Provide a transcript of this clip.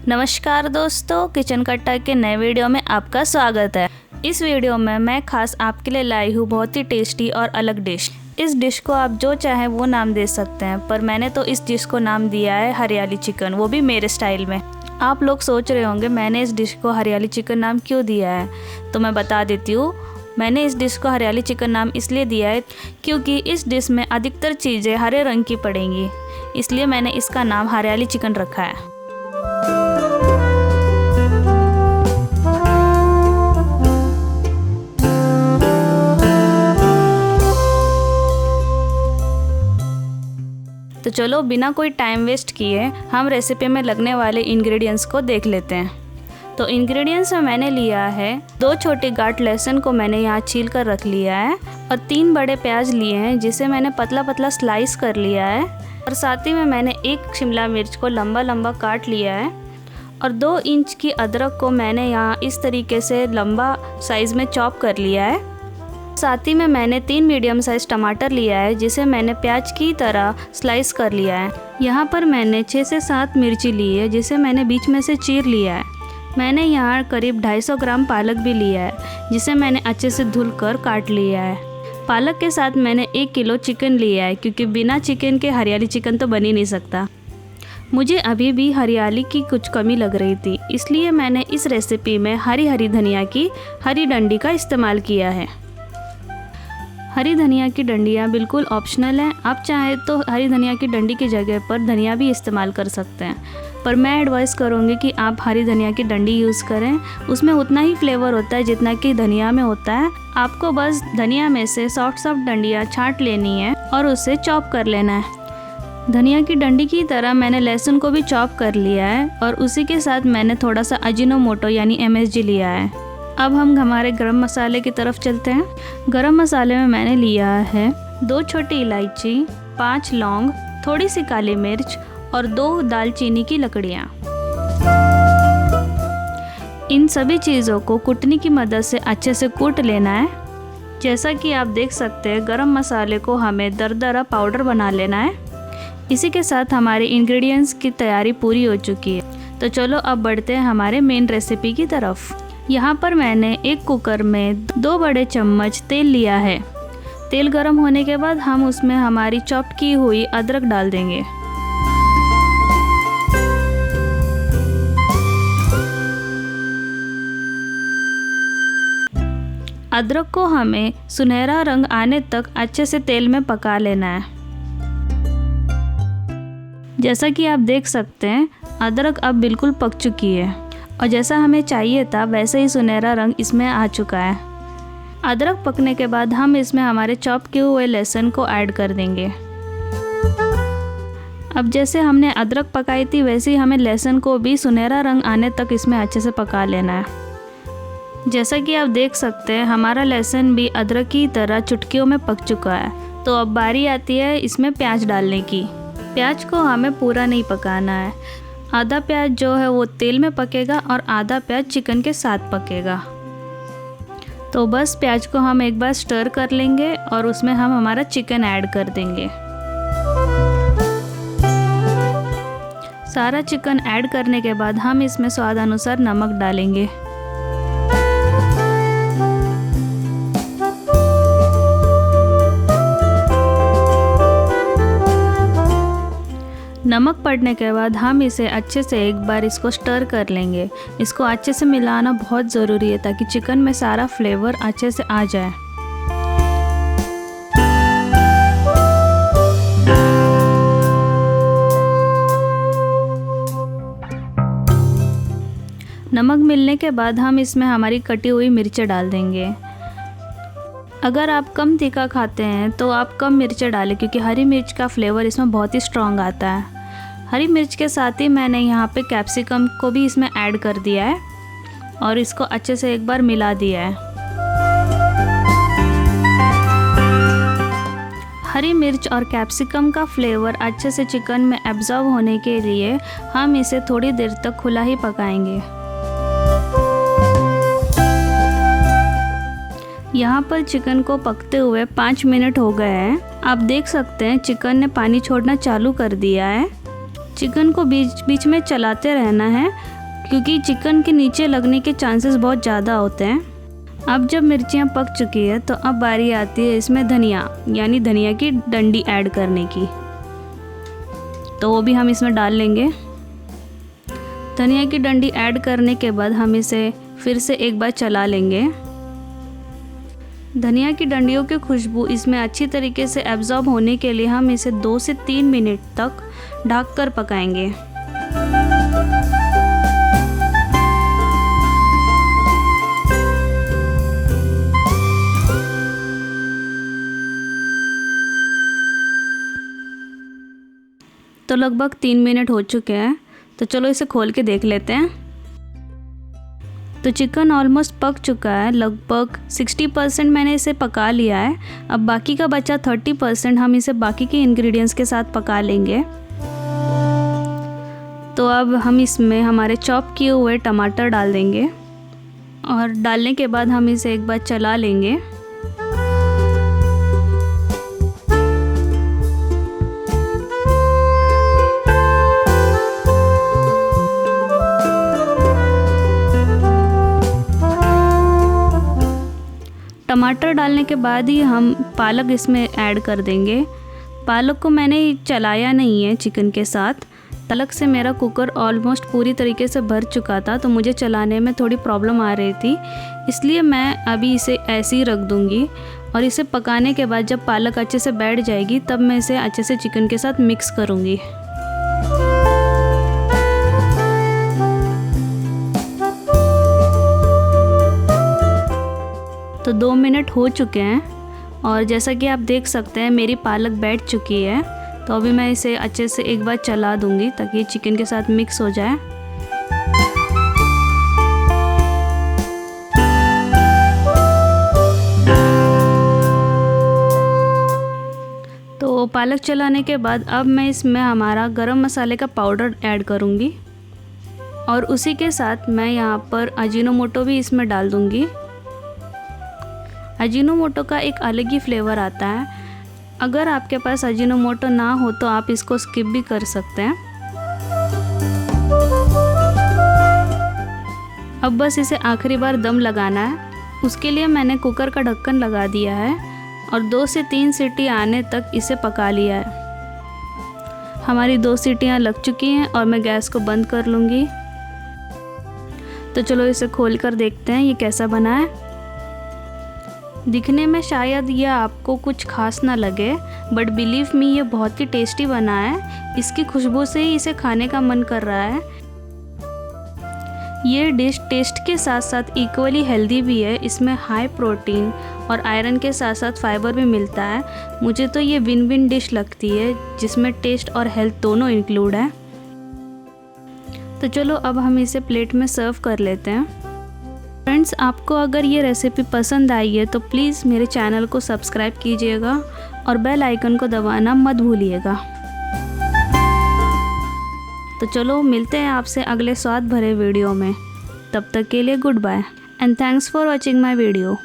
नमस्कार दोस्तों, किचन कट्टा के नए वीडियो में आपका स्वागत है। इस वीडियो में मैं खास आपके लिए लाई हूँ बहुत ही टेस्टी और अलग डिश। इस डिश को आप जो चाहें वो नाम दे सकते हैं, पर मैंने तो इस डिश को नाम दिया है हरियाली चिकन, वो भी मेरे स्टाइल में। आप लोग सोच रहे होंगे मैंने इस डिश को हरियाली चिकन नाम क्यों दिया है, तो मैं बता देती हूँ। मैंने इस डिश को हरियाली चिकन नाम इसलिए दिया है क्योंकि इस डिश में अधिकतर चीज़ें हरे रंग की पड़ेंगी, इसलिए मैंने इसका नाम हरियाली चिकन रखा है। तो चलो बिना कोई टाइम वेस्ट किए हम रेसिपी में लगने वाले इंग्रेडिएंट्स को देख लेते हैं। तो इंग्रेडिएंट्स में मैंने लिया है 2 छोटी गांठ लहसुन को मैंने यहाँ छील कर रख लिया है, और 3 बड़े प्याज लिए हैं जिसे मैंने पतला पतला स्लाइस कर लिया है, और साथ ही में मैंने 1 शिमला मिर्च को लंबा लंबा काट लिया है, और 2 इंच की अदरक को मैंने यहाँ इस तरीके से लंबा साइज़ में चॉप कर लिया है। साथ ही में मैंने 3 मीडियम साइज़ टमाटर लिया है जिसे मैंने प्याज की तरह स्लाइस कर लिया है। यहाँ पर मैंने 6 से 7 मिर्ची ली है जिसे मैंने बीच में से चीर लिया है। मैंने यहाँ करीब 250 ग्राम पालक भी लिया है जिसे मैंने अच्छे से धुलकर काट लिया है। पालक के साथ मैंने 1 किलो चिकन लिया है क्योंकि बिना चिकन के हरियाली चिकन तो बन ही नहीं सकता। मुझे अभी भी हरियाली की कुछ कमी लग रही थी, इसलिए मैंने इस रेसिपी में हरी धनिया की हरी डंडी का इस्तेमाल किया है। हरी धनिया की डंडियाँ बिल्कुल ऑप्शनल हैं, आप चाहें तो हरी धनिया की डंडी की जगह पर धनिया भी इस्तेमाल कर सकते हैं, पर मैं एडवाइस करूँगी कि आप हरी धनिया की डंडी यूज़ करें। उसमें उतना ही फ्लेवर होता है जितना कि धनिया में होता है। आपको बस धनिया में से सॉफ्ट डंडियाँ छाँट लेनी है और उसे चॉप कर लेना है। धनिया की डंडी की तरह मैंने लहसुन को भी चॉप कर लिया है, और उसी के साथ मैंने थोड़ा सा अजीनोमोटो यानी MSG लिया है। अब हम हमारे गरम मसाले की तरफ चलते हैं। गरम मसाले में मैंने लिया है 2 छोटी इलायची, 5 लौंग, थोड़ी सी काली मिर्च और 2 दालचीनी की लकड़ियाँ। इन सभी चीज़ों को कुटनी की मदद से अच्छे से कूट लेना है। जैसा कि आप देख सकते हैं गरम मसाले को हमें दरदरा पाउडर बना लेना है। इसी के साथ हमारे इंग्रेडिएंट्स की तैयारी पूरी हो चुकी है। तो चलो अब बढ़ते हैं हमारे मेन रेसिपी की तरफ। यहाँ पर मैंने एक कुकर में 2 बड़े चम्मच तेल लिया है। तेल गर्म होने के बाद हम उसमें हमारी चॉप की हुई अदरक डाल देंगे। अदरक को हमें सुनहरा रंग आने तक अच्छे से तेल में पका लेना है। जैसा कि आप देख सकते हैं अदरक अब बिल्कुल पक चुकी है, और जैसा हमें चाहिए था वैसे ही सुनहरा रंग इसमें आ चुका है। अदरक पकने के बाद हम इसमें हमारे चॉप किए हुए लहसुन को ऐड कर देंगे। अब जैसे हमने अदरक पकाई थी वैसे ही हमें लहसुन को भी सुनहरा रंग आने तक इसमें अच्छे से पका लेना है। जैसा कि आप देख सकते हैं हमारा लहसुन भी अदरक की तरह चुटकियों में पक चुका है। तो अब बारी आती है इसमें प्याज डालने की। प्याज को हमें पूरा नहीं पकाना है, आधा प्याज जो है वो तेल में पकेगा और आधा प्याज चिकन के साथ पकेगा। तो बस प्याज को हम एक बार स्टर कर लेंगे और उसमें हम हमारा चिकन ऐड कर देंगे। सारा चिकन ऐड करने के बाद हम इसमें स्वाद अनुसार नमक डालेंगे। नमक पड़ने के बाद हम इसे अच्छे से एक बार इसको स्टर कर लेंगे। इसको अच्छे से मिलाना बहुत ज़रूरी है ताकि चिकन में सारा फ्लेवर अच्छे से आ जाए। नमक मिलने के बाद हम इसमें हमारी कटी हुई मिर्चें डाल देंगे। अगर आप कम तीखा खाते हैं तो आप कम मिर्चें डालें, क्योंकि हरी मिर्च का फ्लेवर इसमें बहुत ही स्ट्रॉन्ग आता है। हरी मिर्च के साथ ही मैंने यहाँ पे कैप्सिकम को भी इसमें ऐड कर दिया है और इसको अच्छे से एक बार मिला दिया है। हरी मिर्च और कैप्सिकम का फ्लेवर अच्छे से चिकन में एब्जॉर्ब होने के लिए हम इसे थोड़ी देर तक खुला ही पकाएंगे। यहाँ पर चिकन को पकते हुए 5 मिनट हो गए हैं। आप देख सकते हैं चिकन ने पानी छोड़ना चालू कर दिया है। चिकन को बीच बीच में चलाते रहना है क्योंकि चिकन के नीचे लगने के चांसेस बहुत ज़्यादा होते हैं। अब जब मिर्चियाँ पक चुकी है तो अब बारी आती है इसमें धनिया यानी धनिया की डंडी ऐड करने की। तो वो भी हम इसमें डाल लेंगे। धनिया की डंडी ऐड करने के बाद हम इसे फिर से एक बार चला लेंगे। धनिया की डंडियों की खुशबू इसमें अच्छी तरीके से एब्जॉर्ब होने के लिए हम इसे 2 से 3 मिनट तक ढक कर पकाएंगे। तो लगभग 3 मिनट हो चुके हैं, तो चलो इसे खोल के देख लेते हैं। तो चिकन ऑलमोस्ट पक चुका है, लगभग 60% मैंने इसे पका लिया है। अब बाकी का बचा 30% हम इसे बाकी के इंग्रेडिएंट्स के साथ पका लेंगे। तो अब हम इसमें हमारे चॉप किए हुए टमाटर डाल देंगे और डालने के बाद हम इसे एक बार चला लेंगे। टमाटर डालने के बाद ही हम पालक इसमें ऐड कर देंगे। पालक को मैंने चलाया नहीं है चिकन के साथ। पालक से मेरा कुकर ऑलमोस्ट पूरी तरीके से भर चुका था, तो मुझे चलाने में थोड़ी प्रॉब्लम आ रही थी, इसलिए मैं अभी इसे ऐसे ही रख दूँगी। और इसे पकाने के बाद जब पालक अच्छे से बैठ जाएगी तब मैं इसे अच्छे से चिकन के साथ मिक्स करूँगी। तो 2 मिनट हो चुके हैं और जैसा कि आप देख सकते हैं मेरी पालक बैठ चुकी है। तो अभी मैं इसे अच्छे से एक बार चला दूंगी ताकि चिकन के साथ मिक्स हो जाए। तो पालक चलाने के बाद अब मैं इसमें हमारा गरम मसाले का पाउडर ऐड करूंगी और उसी के साथ मैं यहाँ पर अजीनोमोटो भी इसमें डाल दूंगी। अजीनोमोटो का एक अलग ही फ्लेवर आता है। अगर आपके पास अजीनोमोटो ना हो तो आप इसको स्किप भी कर सकते हैं। अब बस इसे आखिरी बार दम लगाना है। उसके लिए मैंने कुकर का ढक्कन लगा दिया है और 2 से 3 सीटी आने तक इसे पका लिया है। हमारी 2 सीटियाँ लग चुकी हैं और मैं गैस को बंद कर लूँगी। तो चलो इसे खोल कर देखते हैं ये कैसा बना है। दिखने में शायद यह आपको कुछ खास ना लगे, बट बिलीव मी ये बहुत ही टेस्टी बना है। इसकी खुशबू से ही इसे खाने का मन कर रहा है। ये डिश टेस्ट के साथ साथ इक्वली हेल्दी भी है। इसमें हाई प्रोटीन और आयरन के साथ साथ फाइबर भी मिलता है। मुझे तो ये विन विन डिश लगती है जिसमें टेस्ट और हेल्थ दोनों इंक्लूड है। तो चलो अब हम इसे प्लेट में सर्व कर लेते हैं। फ्रेंड्स, आपको अगर ये रेसिपी पसंद आई है तो प्लीज़ मेरे चैनल को सब्सक्राइब कीजिएगा और बेल आइकन को दबाना मत भूलिएगा। तो चलो मिलते हैं आपसे अगले स्वाद भरे वीडियो में। तब तक के लिए goodbye and thanks for watching my video.